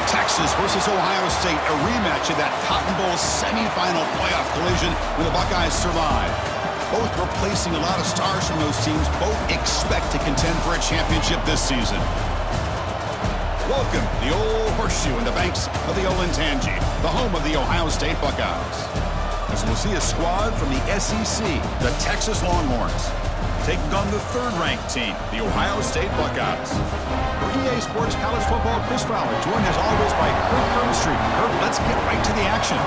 Texas versus Ohio State, a rematch of that Cotton Bowl semifinal playoff collision when the Buckeyes survive. Both replacing a lot of stars from those teams. Both expect to contend for a championship this season. Welcome, the old Horseshoe in the banks of the Olentangy, the home of the Ohio State Buckeyes. As we'll see a squad from the SEC, the Texas Longhorns, taking on the third-ranked team, the Ohio State Buckeyes. For EA Sports College Football, Chris Fowler, joined as always by Kirk Hermstreet. Kirk, let's get right to the action.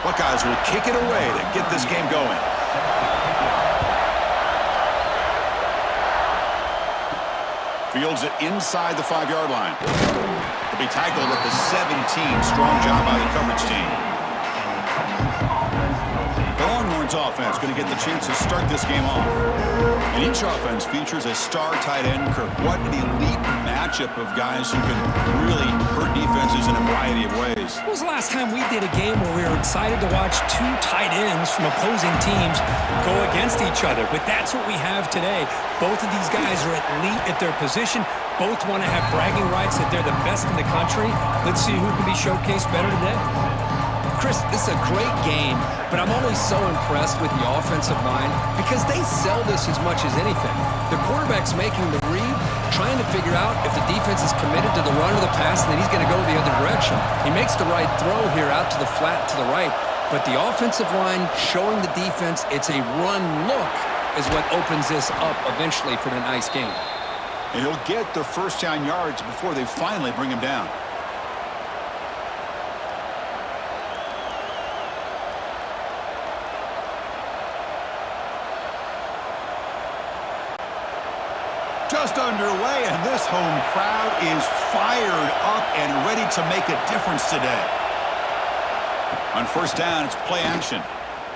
Buckeyes will kick it away to get this game going. Fields it inside the 5-yard line. He'll be tackled at the 17. Strong job by the coverage team. The Longhorns offense going to get the chance to start this game off. And each offense features a star tight end. Kirk, what an elite matchup of guys who can really hurt defenses in a variety of ways. When was the last time we did a game where we were excited to watch two tight ends from opposing teams go against each other? But that's what we have today. Both of these guys are elite at their position. Both want to have bragging rights that they're the best in the country. Let's see who can be showcased better today. Chris, this is a great game, but I'm always so impressed with the offensive line because they sell this as much as anything. The quarterback's making the read, trying to figure out if the defense is committed to the run or the pass, and then he's going to go the other direction. He makes the right throw here out to the flat to the right, but the offensive line showing the defense it's a run look is what opens this up eventually for the nice game. And he'll get the first down yards before they finally bring him down. Just underway, and this home crowd is fired up and ready to make a difference today. On first down, it's play action.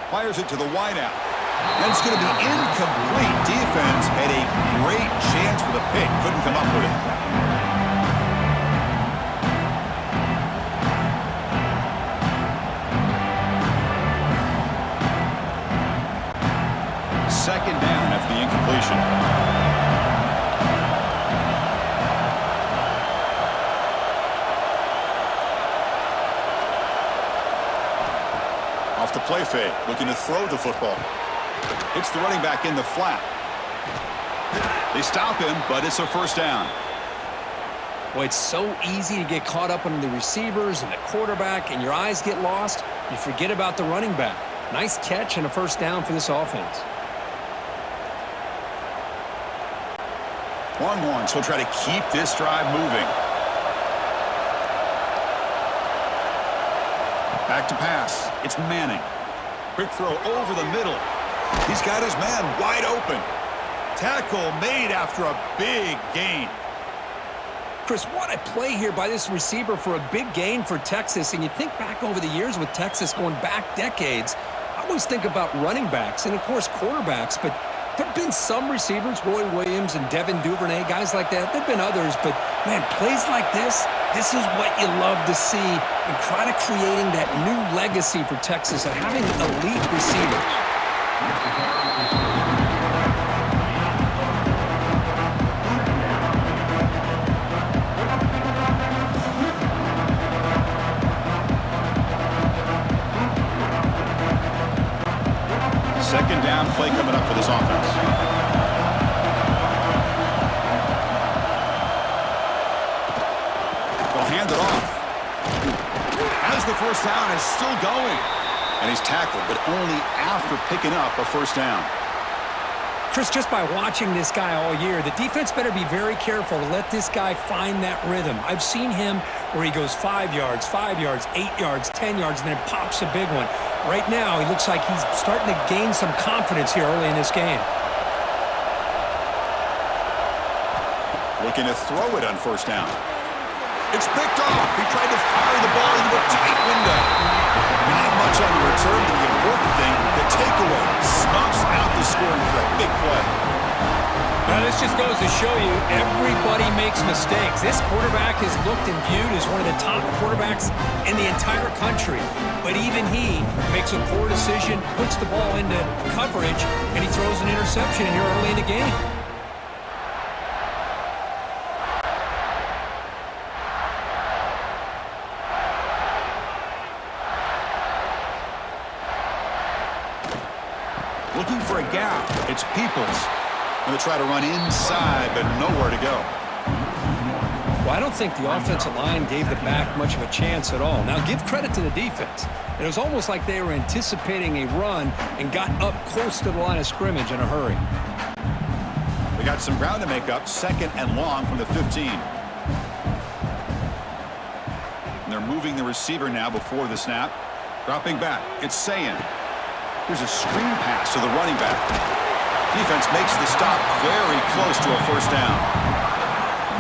Fires it to the wideout. And it's going to be incomplete. Defense had a great chance for the pick. Couldn't come up with it. Second down after the incompletion. Off the play fake, looking to throw the football. Hits the running back in the flat. They stop him, but it's a first down. Boy, it's so easy to get caught up on the receivers and the quarterback, and your eyes get lost. You forget about the running back. Nice catch and a first down for this offense. Longhorns will try to keep this drive moving. Back to pass. It's Manning. Quick throw over the middle. He's got his man wide open. Tackle made after a big gain. Chris, what a play here by this receiver for a big gain for Texas. And you think back over the years with Texas going back decades, I always think about running backs and, of course, quarterbacks. But there have been some receivers, Roy Williams and Devin Duvernay, guys like that. There have been others. But, man, plays like this is what you love to see and kind of creating that new legacy for Texas of having elite receivers. Second down play coming up for this offense. They'll hand it off. As the first down is still going. And he's tackled, but only after picking up a first down. Chris, just by watching this guy all year, the defense better be very careful to let this guy find that rhythm. I've seen him where he goes 5 yards, 8 yards, 10 yards, and then pops a big one. Right now, he looks like he's starting to gain some confidence here early in this game. Looking to throw it on first down. It's picked off. He tried to fire the ball into a tight window. Not much on the return to the important thing, the takeaway. Snuffs out the scoring threat. Big play. Now, this just goes to show you everybody makes mistakes. This quarterback is looked and viewed as one of the top quarterbacks in the entire country. But even he makes a poor decision, puts the ball into coverage, and he throws an interception here early in the game. Looking for a gap. It's Peoples. Going to try to run inside, but nowhere to go. Well, I don't think the offensive line gave the back much of a chance at all. Now, give credit to the defense. It was almost like they were anticipating a run and got up close to the line of scrimmage in a hurry. We got some ground to make up. 2nd and long from the 15. And they're moving the receiver now before the snap. Dropping back. It's Sayin. Here's a screen pass to the running back. Defense makes the stop very close to a first down.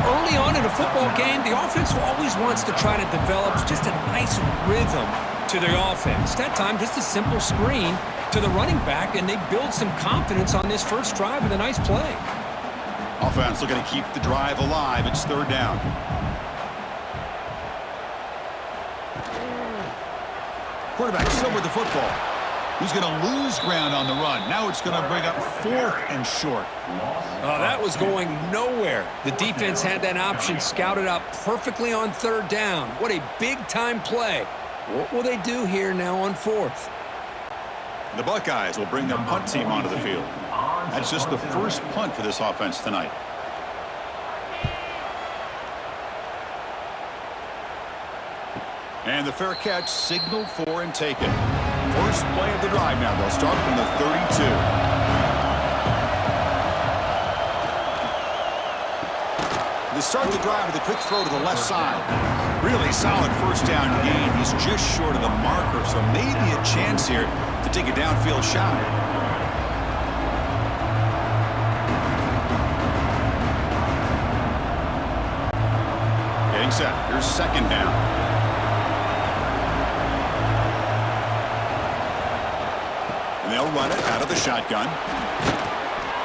Early on in a football game, the offense always wants to try to develop just a nice rhythm to their offense. That time, just a simple screen to the running back, and they build some confidence on this first drive with a nice play. Offense looking to keep the drive alive. It's 3rd down. Quarterback still with the football. He's going to lose ground on the run. Now it's going to bring up 4th and short. That was going nowhere. The defense had that option scouted out perfectly on 3rd down. What a big-time play. What will they do here now on 4th? The Buckeyes will bring their punt team onto the field. That's just the first punt for this offense tonight. And the fair catch signaled for and taken. First play of the drive now. They'll start from the 32. They start the drive with a quick throw to the left side. Really solid first down gain. He's just short of the marker, so maybe a chance here to take a downfield shot. Getting set. Here's 2nd down. And they'll run it out of the shotgun.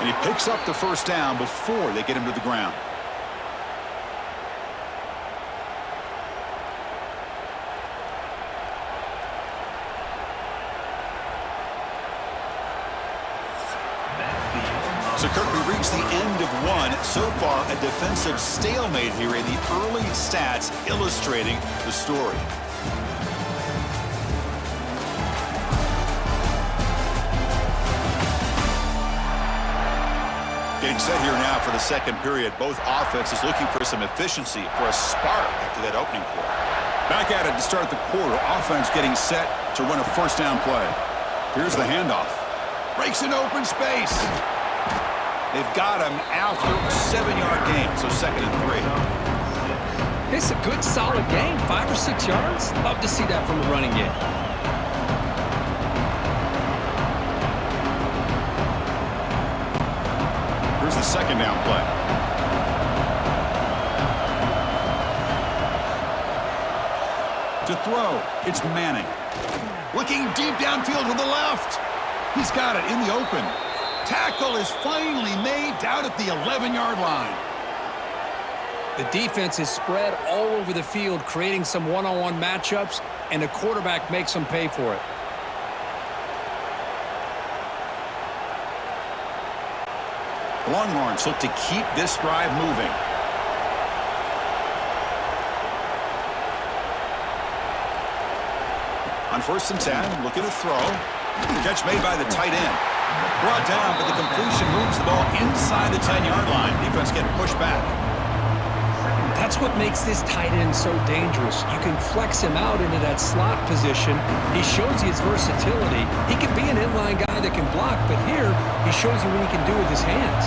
And he picks up the first down before they get him to the ground. So, Kirk, we reached the end of one. So far, a defensive stalemate here in the early stats illustrating the story. Getting set here now for the 2nd period. Both offenses looking for some efficiency, for a spark after that opening quarter. Back at it to start the quarter. Offense getting set to run a first down play. Here's the handoff. Breaks an open space. They've got him after a 7-yard gain, so 2nd and 3. It's a good, solid gain, 5 or 6 yards. Love to see that from a running game. Here's the 2nd down play. To throw, it's Manning. Looking deep downfield to the left. He's got it in the open. Tackle is finally made down at the 11-yard line. The defense is spread all over the field, creating some one-on-one matchups, and the quarterback makes them pay for it. The Longhorns look to keep this drive moving. On 1st and 10, looking to throw. Catch made by the tight end. Brought down, but the completion moves the ball inside the 10-yard line. Defense getting pushed back. That's what makes this tight end so dangerous. You can flex him out into that slot position. He shows you his versatility. He can be an inline guy that can block, but here he shows you what he can do with his hands.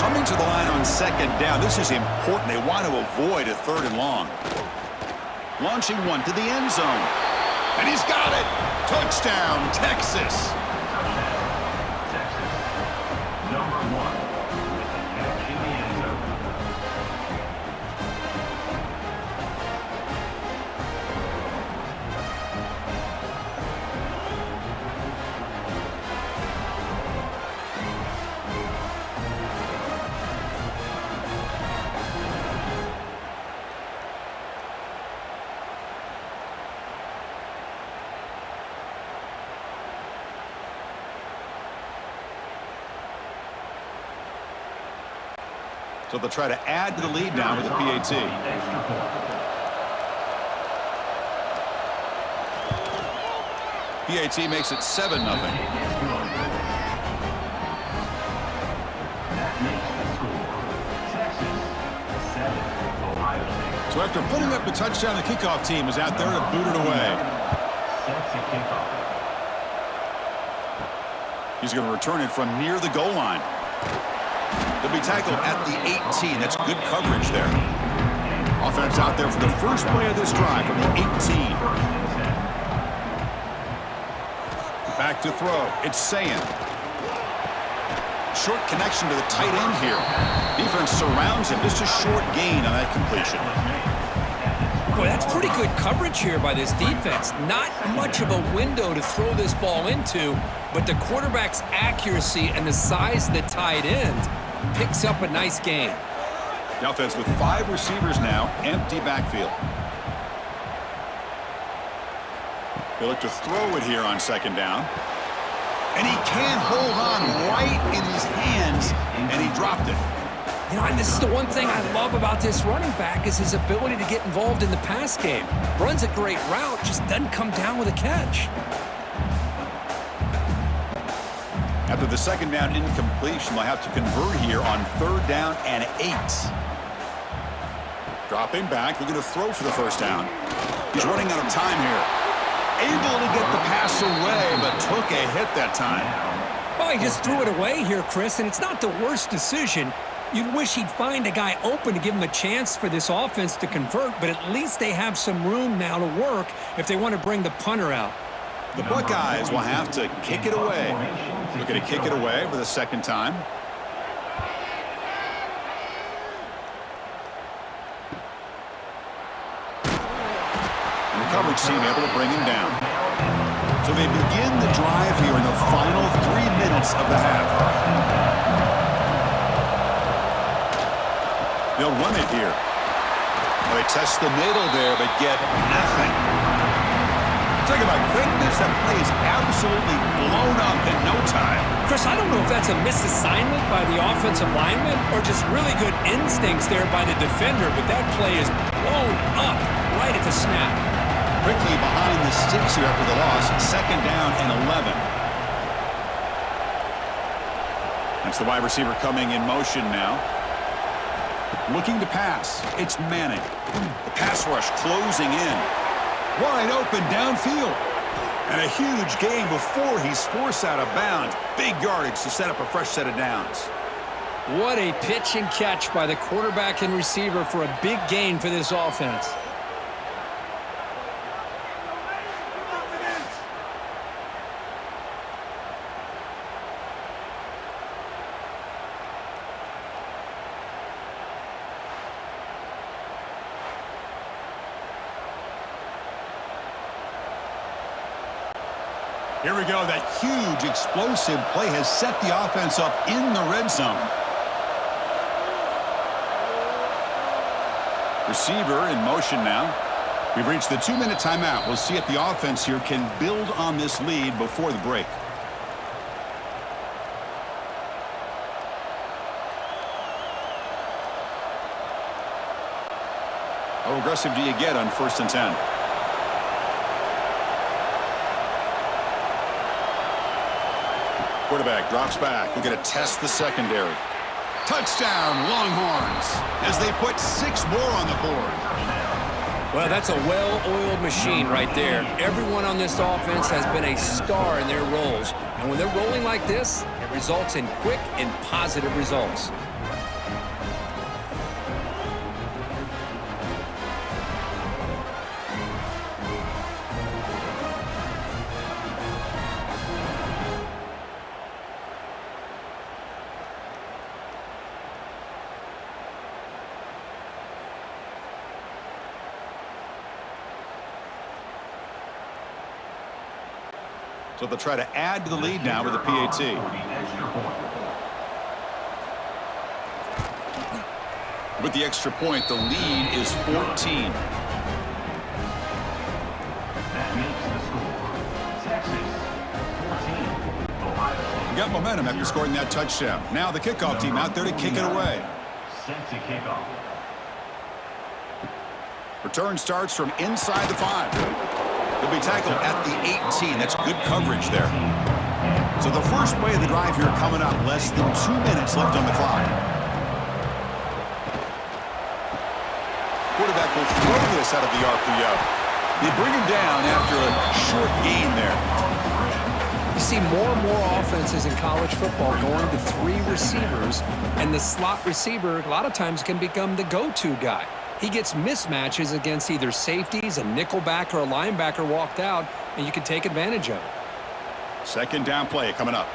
Coming to the line on 2nd down, this is important. They want to avoid a 3rd and long. Launching one to the end zone. And he's got it. Touchdown, Texas. So they'll try to add to the lead now with a PAT. PAT makes it 7-0. So after putting up the touchdown, the kickoff team is out there to boot it away. He's going to return it from near the goal line. They'll be tackled at the 18. That's good coverage there. Offense out there for the first play of this drive from the 18. Back to throw. It's Sayin. Short connection to the tight end here. Defense surrounds him. Just a short gain on that completion. Boy, that's pretty good coverage here by this defense. Not much of a window to throw this ball into, but the quarterback's accuracy and the size of the tight end picks up a nice gain. The offense with 5 receivers now, empty backfield. They look to throw it here on second down. And he can't hold on right in his hands, and he dropped it. You know, and this is the one thing I love about this running back is his ability to get involved in the pass game. Runs a great route, just doesn't come down with a catch. After the second down incompletion, they'll have to convert here on 3rd down and 8. Dropping back, looking to throw for the first down. He's running out of time here. Able to get the pass away, but took a hit that time. Well, he just threw it away here, Chris, and it's not the worst decision. You'd wish he'd find a guy open to give him a chance for this offense to convert, but at least they have some room now to work if they want to bring the punter out. The Buckeyes will have to kick it away. Looking to kick it away for the second time. And the coverage team able to bring him down. So they begin the drive here in the final 3 minutes of the half. They'll run it here. Well, they test the middle there, but get nothing. Talk about quickness, that play is absolutely blown up in no time. Chris, I don't know if that's a misassignment by the offensive lineman or just really good instincts there by the defender, but that play is blown up right at the snap. Quickly behind the sticks here after the loss. 2nd down and 11. That's the wide receiver coming in motion now. Looking to pass. It's Manning. The pass rush closing in. Wide open downfield. And a huge gain before he's forced out of bounds. Big yardage to set up a fresh set of downs. What a pitch and catch by the quarterback and receiver for a big gain for this offense. Here we go. That huge explosive play has set the offense up in the red zone. Receiver in motion now. We've reached the 2-minute timeout. We'll see if the offense here can build on this lead before the break. How aggressive do you get on 1st and 10? Quarterback drops back. We're going to test the secondary. Touchdown, Longhorns, as they put 6 more on the board. Well, that's a well-oiled machine right there. Everyone on this offense has been a star in their roles. And when they're rolling like this, it results in quick and positive results. So they'll try to add to the lead now with a PAT. With the extra point, the lead is 14. Got momentum after scoring that touchdown. Now the kickoff team out there to kick it away. set to kick off. Return starts from inside the 5. He'll be tackled at the 18. That's good coverage there. So the first play of the drive here coming up. Less than 2 minutes left on the clock. Quarterback will throw this out of the RPO. They bring him down after a short gain there. You see more and more offenses in college football going to 3 receivers, and the slot receiver a lot of times can become the go-to guy. He gets mismatches against either safeties, a nickelback, or a linebacker walked out, and you can take advantage of it. Second down play coming up.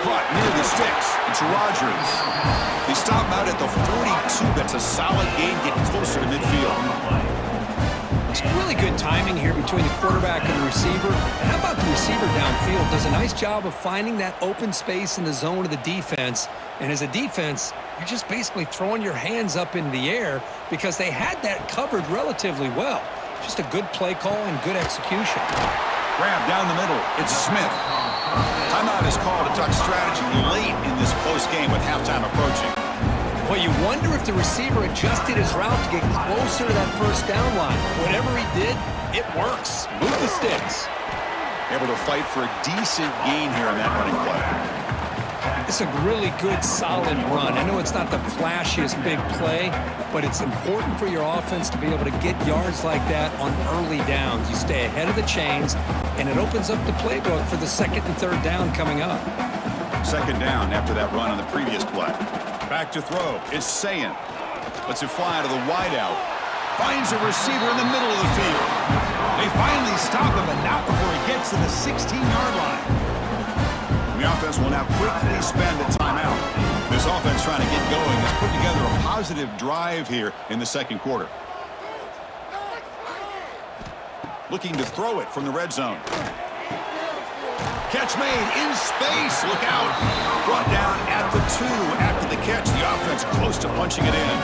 Caught near the sticks. It's Rodgers. They stop him out at the 42. That's a solid gain, getting closer to midfield. It's really good timing here between the quarterback and the receiver. And how about the receiver downfield? Does a nice job of finding that open space in the zone of the defense. And as a defense, you're just basically throwing your hands up in the air because they had that covered relatively well. Just a good play call and good execution. Grab down the middle. It's Smith. Timeout is called to talk strategy late in this close game with halftime approaching. Well, you wonder if the receiver adjusted his route to get closer to that first down line. Whatever he did, it works. Move the sticks. Able to fight for a decent gain here on that running play. It's a really good, solid run. I know it's not the flashiest big play, but it's important for your offense to be able to get yards like that on early downs. You stay ahead of the chains, and it opens up the playbook for the second and third down coming up. Second down after that run on the previous play. Back to throw. It's Sayin. Lets it fly to the wideout. Finds a receiver in the middle of the field. They finally stop him, but not before he gets to the 16-yard line. The offense will now quickly spend a timeout. This offense trying to get going has put together a positive drive here in the second quarter. Looking to throw it from the red zone. Catch made in space. Look out. Brought down at the 2 after the catch. The offense close to punching it in.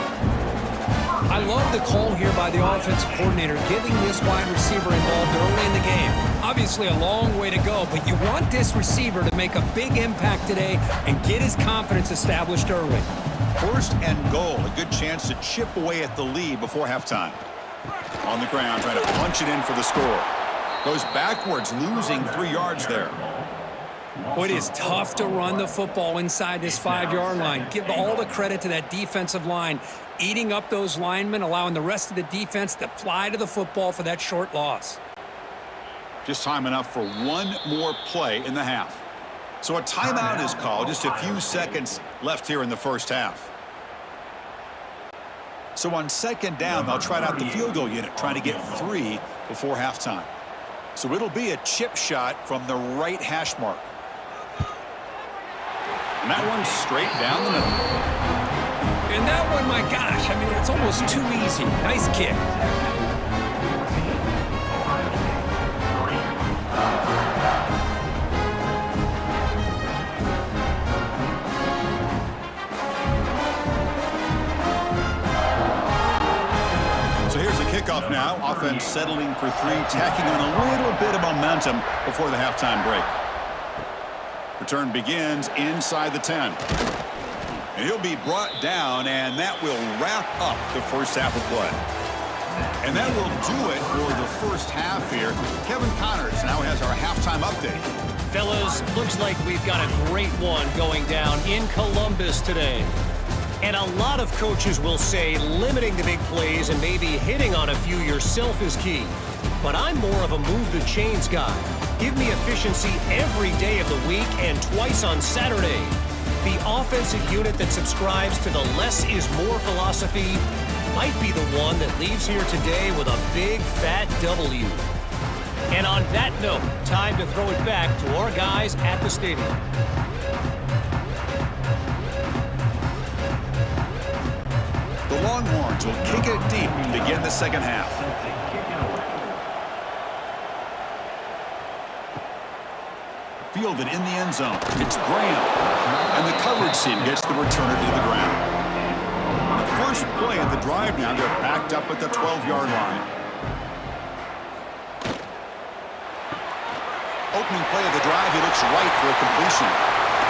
I love the call here by the offensive coordinator, getting this wide receiver involved early in the game. Obviously a long way to go, but you want this receiver to make a big impact today and get his confidence established early. First and goal. A good chance to chip away at the lead before halftime. On the ground, trying to punch it in for the score. Goes backwards, losing 3 yards there. Boy, it is tough to run the football inside this 5-yard line. Give all the credit to that defensive line, eating up those linemen, allowing the rest of the defense to fly to the football for that short loss. Just time enough for one more play in the half. So a timeout is called. Just a few seconds left here in the first half. So on second down, they'll try out the field goal unit, trying to get 3 before halftime. So it'll be a chip shot from the right hash mark. And that one's straight down the middle. And that one, my gosh, I mean, it's almost too easy. Nice kick. So here's the kickoff now. Offense settling for 3, tacking on a little bit of momentum before the halftime break. Return begins inside the 10. And he'll be brought down, and that will wrap up the first half of play. And that will do it for the first half here. Kevin Connors now has our halftime update. Fellas, looks like we've got a great one going down in Columbus today. And a lot of coaches will say limiting the big plays and maybe hitting on a few yourself is key. But I'm more of a move the chains guy. Give me efficiency every day of the week and twice on Saturday. The offensive unit that subscribes to the less is more philosophy might be the one that leaves here today with a big fat W. And on that note, time to throw it back to our guys at the stadium. The Longhorns will kick it deep to begin the second half. Fielded in the end zone. It's Graham. And the coverage team gets the returner to the ground. On the first play of the drive now, they're backed up at the 12-yard line. Opening play of the drive, he looks right for a completion.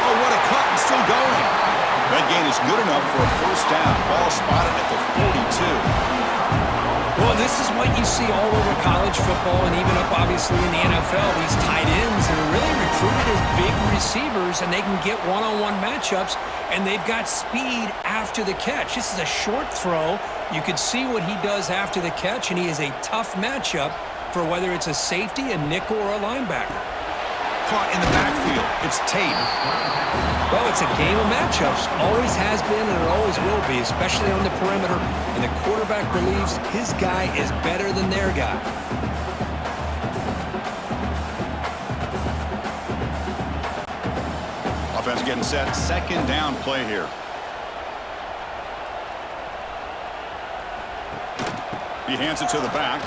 Oh, what a cut, and still going. That gain is good enough for a first down. Ball spotted at the 42. Well, this is what you see all over college football and even up, obviously, in the NFL. These tight ends that are really recruited as big receivers, and they can get one-on-one matchups, and they've got speed after the catch. This is a short throw. You can see what he does after the catch, and he is a tough matchup for whether it's a safety, a nickel, or a linebacker. Caught in the backfield. It's Tate. Well, it's a game of matchups. Always has been and it always will be, especially on the perimeter. And the quarterback believes his guy is better than their guy. Offense getting set. Second down play here. He hands it to the back.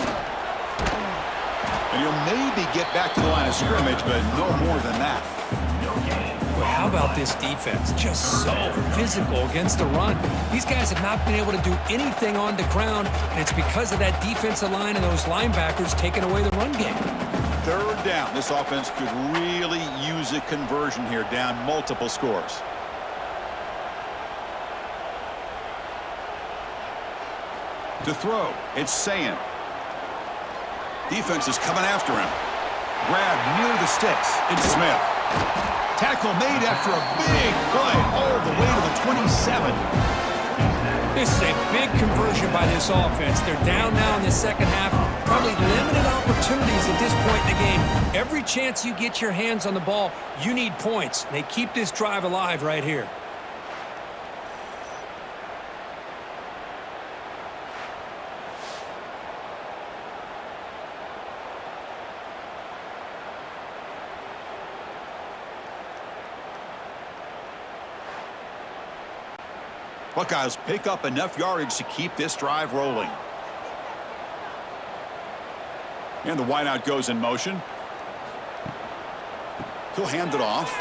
And he'll maybe get back to the line of scrimmage, but no more than that. Well, how about this defense? Just so physical against the run. These guys have not been able to do anything on the ground, and it's because of that defensive line and those linebackers taking away the run game. Third down. This offense could really use a conversion here, down multiple scores. To throw, it's Sayin. Defense is coming after him. Grab near the sticks. It's Smith. Tackle made after a big play all the way to the 27. This is a big conversion by this offense. They're down now in the second half. Probably limited opportunities at this point in the game. Every chance you get your hands on the ball, you need points. They keep this drive alive right here. Buckeyes pick up enough yardage to keep this drive rolling. And the wideout goes in motion. He'll hand it off.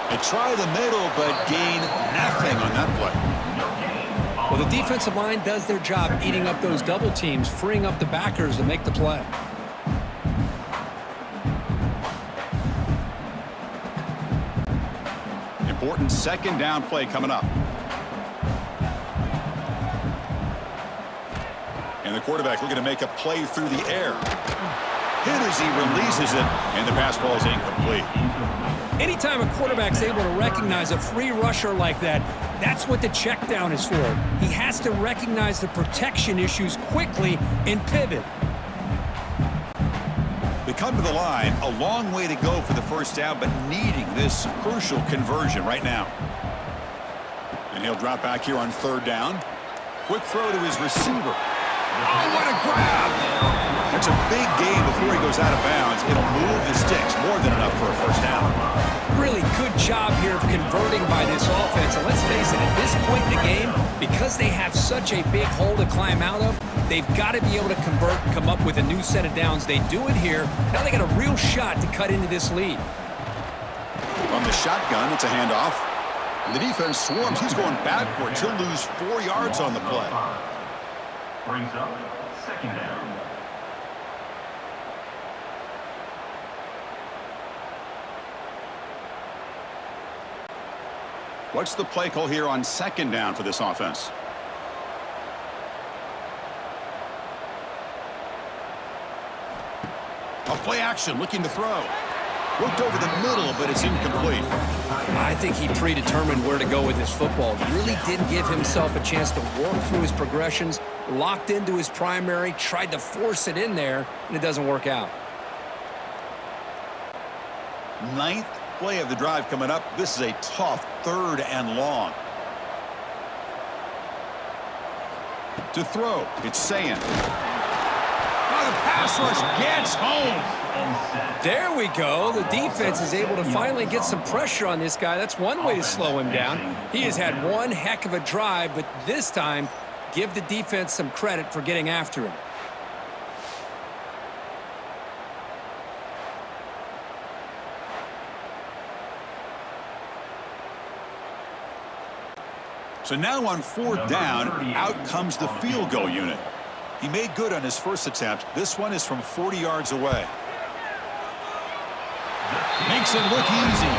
They try the middle, but gain nothing on that play. Well, the defensive line does their job eating up those double teams, freeing up the backers to make the play. Important second down play coming up. And the quarterback looking to make a play through the air. Hit as he releases it, and the pass ball is incomplete. Anytime a quarterback's able to recognize a free rusher like that, that's what the check down is for. He has to recognize the protection issues quickly and pivot. They come to the line, a long way to go for the first down, but needing this crucial conversion right now. And he'll drop back here on third down. Quick throw to his receiver. Oh, what a grab! That's a big gain before he goes out of bounds. It'll move the sticks, more than enough for a first down. Really good job here of converting by this offense. And let's face it, at this point in the game, because they have such a big hole to climb out of, they've got to be able to convert and come up with a new set of downs. They do it here. Now they got a real shot to cut into this lead. From the shotgun, it's a handoff. And the defense swarms. He's going backwards. He'll lose 4 yards on the play. Brings up second down. What's the play call here on second down for this offense? A play action, looking to throw. Looked over the middle, but it's incomplete. I think he predetermined where to go with his football. Really didn't give himself a chance to work through his progressions, locked into his primary, tried to force it in there, and it doesn't work out. Ninth play of the drive coming up. This is a tough third and long. To throw, it's Sayin. Oh, the pass rush gets home. There we go. The defense is able to finally get some pressure on this guy. That's one way to slow him down. He has had one heck of a drive, but this time, give the defense some credit for getting after him. So now on fourth down, out comes the field goal unit. He made good on his first attempt. This one is from 40 yards away. Makes it look easy.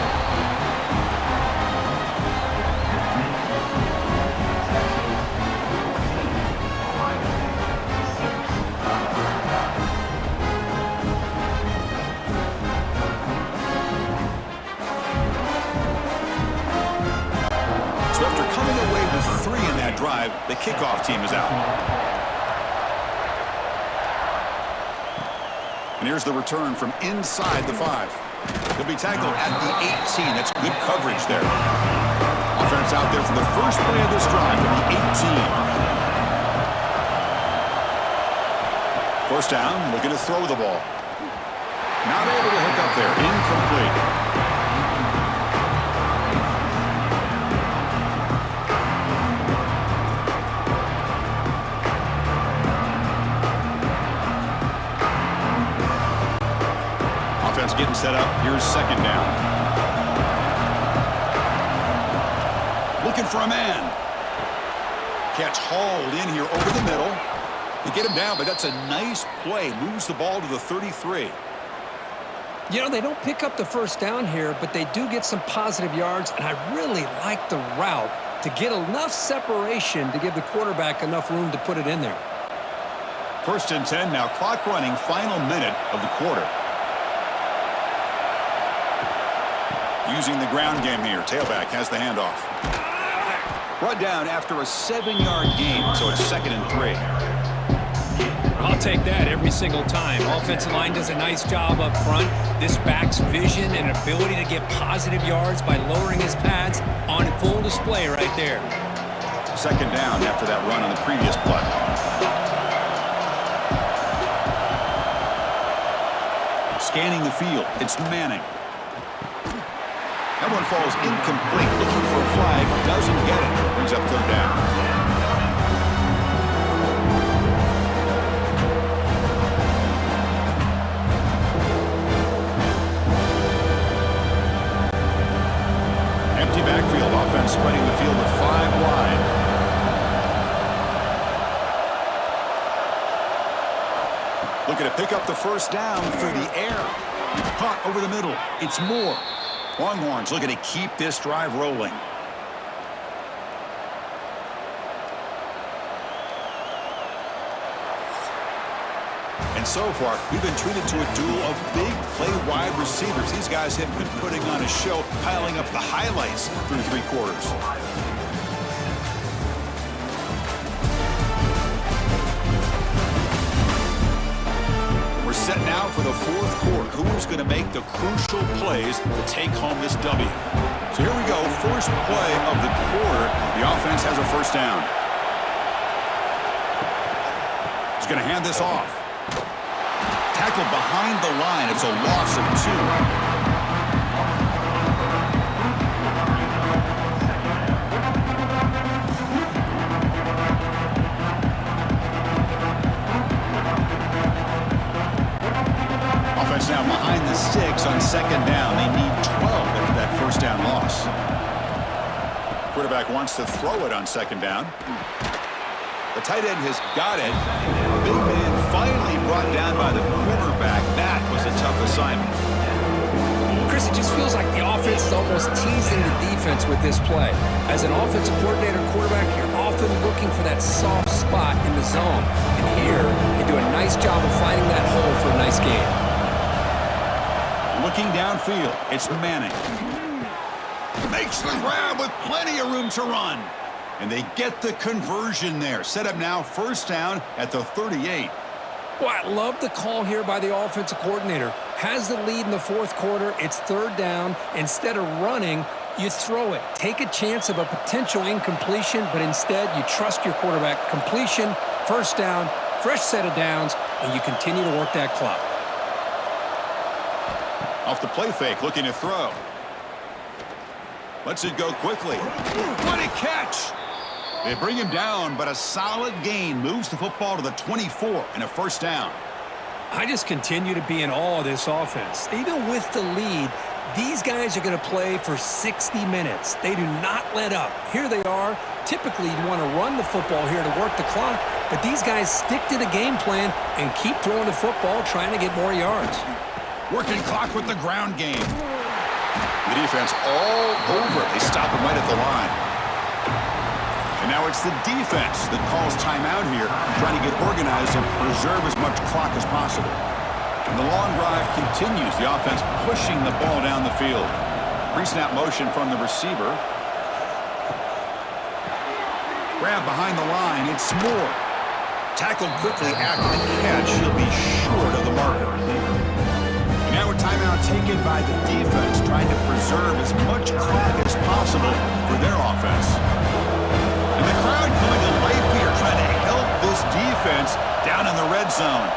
kickoff team is out. And here's the return from inside the 5. He'll be tackled at the 18. That's good coverage there. Offense out there for the first play of this drive from the 18. First down, looking to throw the ball. Not able to hook up there. Incomplete. Offense getting set up. Here's second down. Looking for a man. Catch hauled in here over the middle. They get him down, but that's a nice play. Moves the ball to the 33. You know, they don't pick up the first down here, but they do get some positive yards, and I really like the route to get enough separation to give the quarterback enough room to put it in there. First and 10 now. Clock running. Final minute of the quarter. Using the ground game here. Tailback has the handoff. Brought down after a 7-yard gain, so it's 2nd and 3. I'll take that every single time. Offensive line does a nice job up front. This back's vision and ability to get positive yards by lowering his pads on full display right there. Second down after that run on the previous play. Scanning the field. It's Manning. That one falls incomplete. Looking for a flag. Doesn't get it. Brings up third down. Empty backfield. Offense spreading the field with 5 wide. Looking to pick up the first down through the air. Caught over the middle. It's Moore. Longhorns looking to keep this drive rolling. And so far, we've been treated to a duel of big play wide receivers. These guys have been putting on a show, piling up the highlights through 3 quarters. We're set now for the 4th quarter. Who is going to make the crucial plays to take home this W? So here we go. First play of the quarter. The offense has a first down. He's going to hand this off. Tackled behind the line. It's a loss of 2. Now behind the 6 on second down. They need 12 after that first down loss. Quarterback wants to throw it on second down. The tight end has got it. Big man finally brought down by the quarterback. That was a tough assignment. Chris, it just feels like the offense is almost teasing the defense with this play. As an offensive coordinator quarterback, you're often looking for that soft spot in the zone. And here, they do a nice job of finding that hole for a nice game. Looking downfield, it's Manning. Makes the grab with plenty of room to run. And they get the conversion there. Set up now, first down at the 38. Well, I love the call here by the offensive coordinator. Has the lead in the 4th quarter. It's third down. Instead of running, you throw it. Take a chance of a potential incompletion, but instead you trust your quarterback. Completion, first down, fresh set of downs, and you continue to work that clock. Off the play fake, looking to throw. Lets it go quickly. What a catch! They bring him down, but a solid gain moves the football to the 24 and a first down. I just continue to be in awe of this offense. Even with the lead, these guys are going to play for 60 minutes. They do not let up. Here they are. Typically, you want to run the football here to work the clock, but these guys stick to the game plan and keep throwing the football, trying to get more yards. Working clock with the ground game. The defense all over. They stop him right at the line. And now it's the defense that calls timeout here, trying to get organized and preserve as much clock as possible. And the long drive continues. The offense pushing the ball down the field. Pre-snap motion from the receiver. Grab behind the line. It's Moore. Tackled quickly after the catch. He'll be short of the marker. And now a timeout taken by the defense, trying to preserve as much clock as possible for their offense. And the crowd coming to life here, trying to help this defense down in the red zone.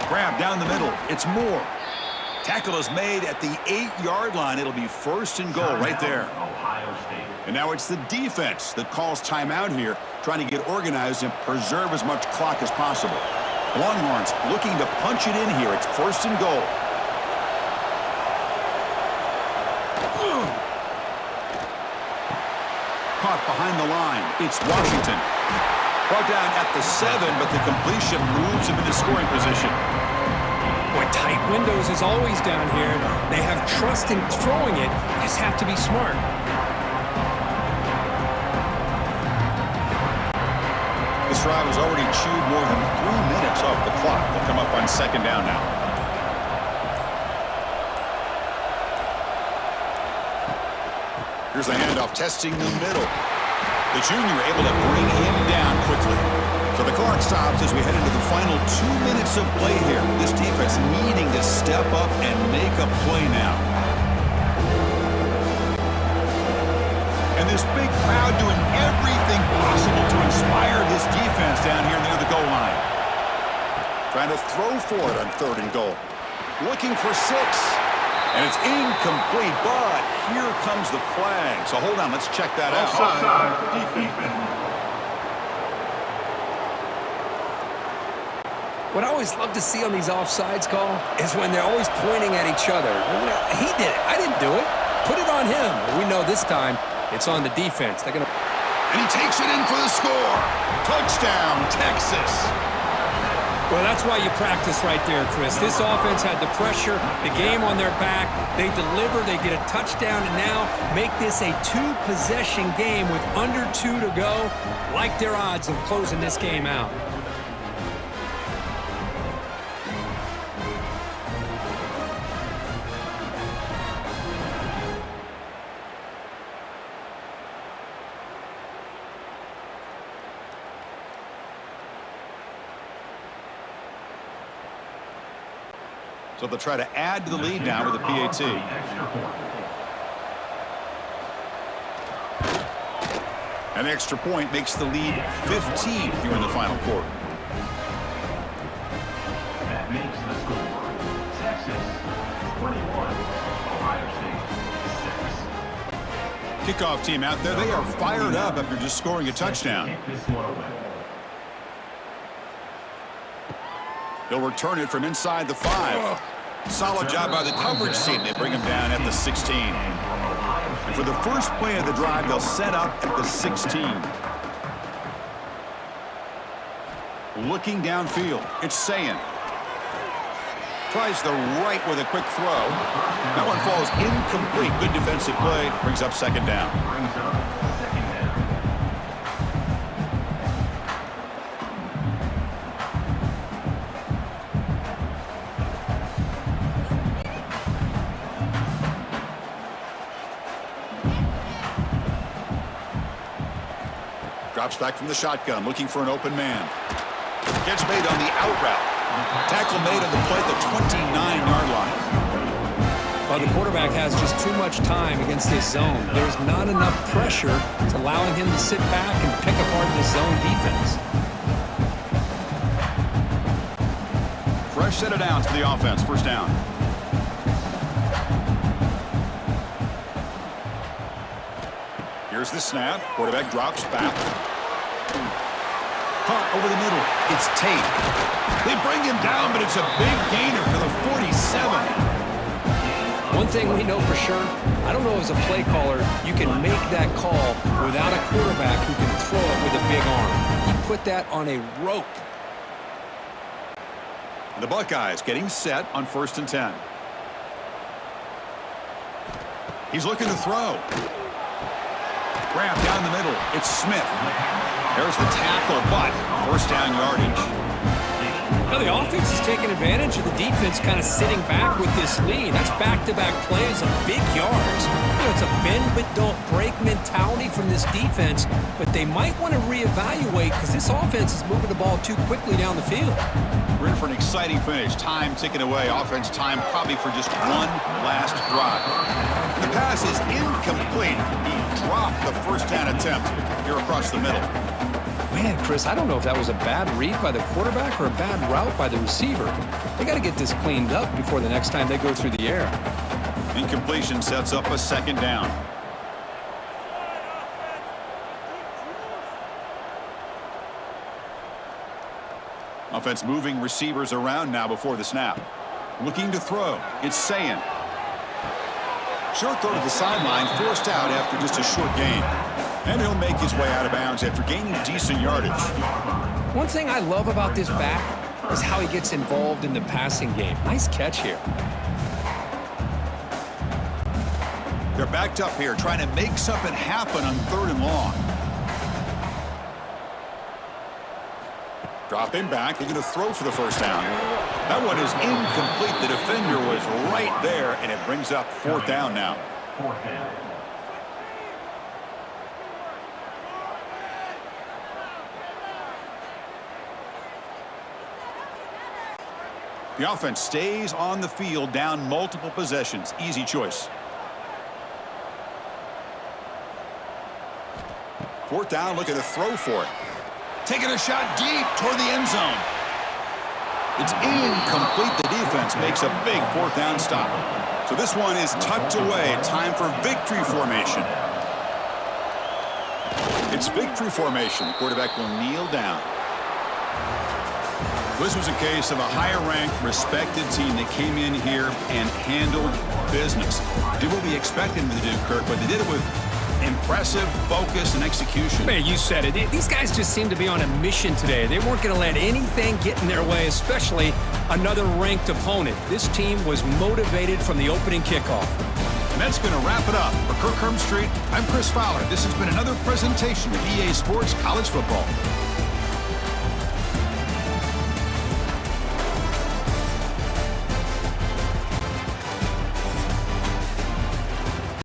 Grab down the middle. It's Moore. Tackle is made at the 8-yard line. It'll be first and goal right there. And now it's the defense that calls timeout here, trying to get organized and preserve as much clock as possible. Longhorns looking to punch it in here. It's first and goal. Caught behind the line. It's Washington. Brought down at the 7, but the completion moves him into scoring position. Boy, tight windows is always down here. They have trust in throwing it. You just have to be smart. This drive has already chewed more than 3 minutes off the clock. They'll come up on second down now. Here's the handoff, testing the middle. The junior able to bring him down quickly. So the clock stops as we head into the final 2 minutes of play here. This defense needing to step up and make a play now. And this big crowd doing everything possible to inspire this defense down here near the goal line. Trying to throw for it on third and goal. Looking for 6. And it's incomplete, but here comes the flag. So hold on, let's check that out. What I always love to see on these offsides call is when they're always pointing at each other. He did it. I didn't do it. Put it on him. We know this time it's on the defense. They're gonna. And he takes it in for the score. Touchdown, Texas. Well, that's why you practice right there, Chris. This offense had the pressure, the game on their back. They deliver, they get a touchdown, and now make this a 2-possession game with under 2 to go. Like their odds of closing this game out. So they'll try to add to the lead now with a PAT. An extra point makes the lead 15 here in the final quarter. That makes the score Texas 21, Ohio State 6. Kickoff team out there. They are fired up after just scoring a touchdown. They'll return it from inside the 5. Solid job by the coverage team. They bring him down at the 16. And for the first play of the drive, they'll set up at the 16. Looking downfield, it's Sayin. Tries the right with a quick throw. That one falls incomplete. Good defensive play. Brings up second down. Drops back from the shotgun, looking for an open man. Catch made on the out route. Tackle made on the play at the 29-yard line. Well, the quarterback has just too much time against this zone. There's not enough pressure. It's allowing him to sit back and pick apart the zone defense. Fresh set of downs for the offense. First down. Here's the snap. Quarterback drops back. Caught over the middle. It's Tate. They bring him down, but it's a big gainer to the 47. One thing we know for sure, I don't know as a play caller, you can make that call without a quarterback who can throw it with a big arm. He put that on a rope. The Buckeyes getting set on 1st and 10. He's looking to throw. Grab down the middle. It's Smith. There's the tackle, but first down yardage. Now, the offense is taking advantage of the defense kind of sitting back with this lead. That's back-to-back plays of big yards. You know, it's a bend-but-don't-break mentality from this defense, but they might want to reevaluate because this offense is moving the ball too quickly down the field. We're in for an exciting finish. Time ticking away. Offense time probably for just one last drive. The pass is incomplete. He dropped the first down attempt here across the middle. Man, Chris, I don't know if that was a bad read by the quarterback or a bad route by the receiver. They got to get this cleaned up before the next time they go through the air. Incompletion sets up a second down. Offense moving receivers around now before the snap. Looking to throw. It's Sayin. Short throw to the sideline, forced out after just a short gain. And he'll make his way out of bounds after gaining decent yardage. One thing I love about this back is how he gets involved in the passing game. Nice catch here. They're backed up here, trying to make something happen on 3rd and long. Dropping back, they're going to throw for the first down. That one is incomplete. The defender was right there, and it brings up 4th down now. 4th down. The offense stays on the field, down multiple possessions. Easy choice. 4th down, looking to throw for it. Taking a shot deep toward the end zone. It's incomplete. The defense makes a big 4th down stop. So this one is tucked away. Time for victory formation. It's victory formation. The quarterback will kneel down. This was a case of a higher-ranked, respected team that came in here and handled business. Did what we expected them to do, Kirk, but they did it with impressive focus and execution. Man, you said it. These guys just seem to be on a mission today. They weren't going to let anything get in their way, especially another ranked opponent. This team was motivated from the opening kickoff. And that's going to wrap it up. For Kirk Street, I'm Chris Fowler. This has been another presentation of EA Sports College Football.